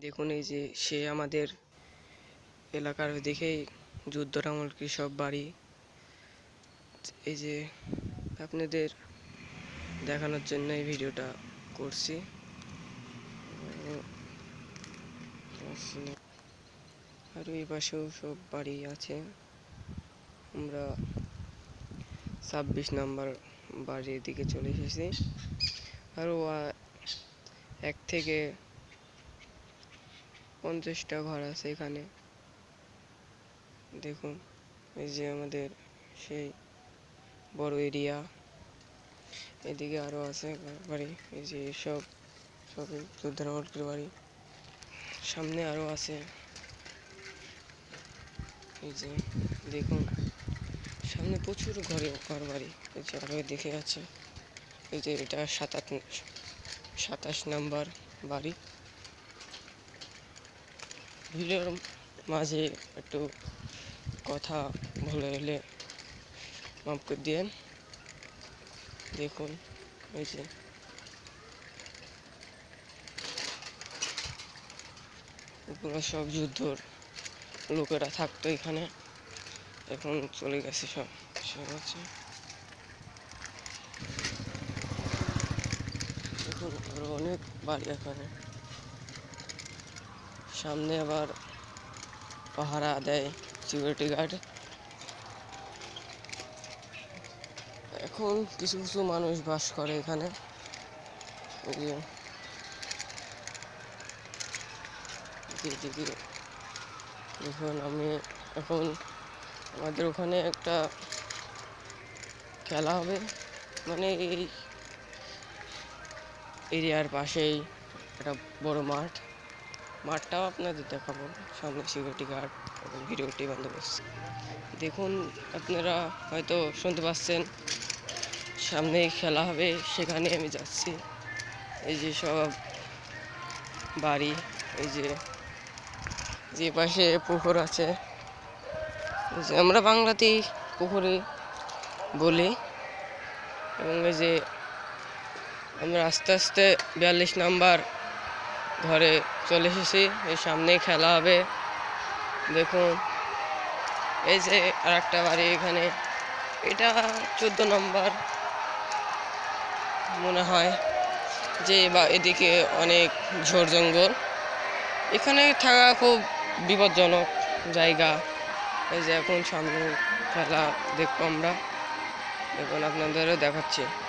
দেখুন এই যে সে আমাদের এলাকার দেখেই যুদ্ধর আমল কি সব বাড়ি। এই যে আপনাদের দেখানোর জন্য এই ভিডিওটা করছি। আর এই পাশেও সব বাড়ি আছে। আমরা 26 নম্বর বাড়ির দিকে চলে এসেছি। আরও 1 থেকে 50টা ঘর আছে এখানে। দেখুন এই যে আমাদের সেই বড় এরিয়া। এদিকে আরো আছে বাড়ি। এই যে সবই যুদ্ধের আমলের বাড়ি। সামনে আরো আছে। এই যে দেখুন সামনে প্রচুর ঘর বাড়ি। এই যে আরো দেখে আছে। এই যে এটা 27 নাম্বার বাড়ি। ভিডিওর মাঝে একটু কথা ভুলে গেলে মাফ করে দিয়েন। দেখুন এই যে এগুলো সব যুদ্ধর লোকেরা থাকতো এখানে, এখন চলে গেছে সব। দেখুন আরো অনেক বাড়ি এখানে। সামনে আবার পাহারা দেয় সিকিউরিটি গার্ড। এখন কিছু কিছু মানুষ বাস করে এখানে। দেখুন আমি এখন আমাদের ওখানে একটা খেলা হবে, মানে এই এরিয়ার পাশেই একটা বড় মাঠটাও আপনাদের দেখাবো। সামনে সিকিউরিটি গার্ড এবং ভিডিওটি বন্দোবস্ত। দেখুন আপনারা হয়তো শুনতে পাচ্ছেন সামনে খেলা হবে, সেখানে আমি যাচ্ছি। এই যে সব বাড়ি, এই যে পাশে পুকুর আছে, যে আমরা বাংলাতেই পুকুরে বলি। এবং এই যে আমরা আস্তে আস্তে 42 নাম্বার ঘরে চলে এসেছি। এই সামনেই খেলা হবে। দেখুন এই যে আর একটা বাড়ি এখানে, এটা 14 নম্বর মনে হয়। যে এদিকে অনেক ঝোড় জঙ্গল, এখানে থাকা খুব বিপজ্জনক জায়গা। এই যে এখন সামনে খেলা দেখবো আমরা, এখন আপনাদেরও দেখাচ্ছি।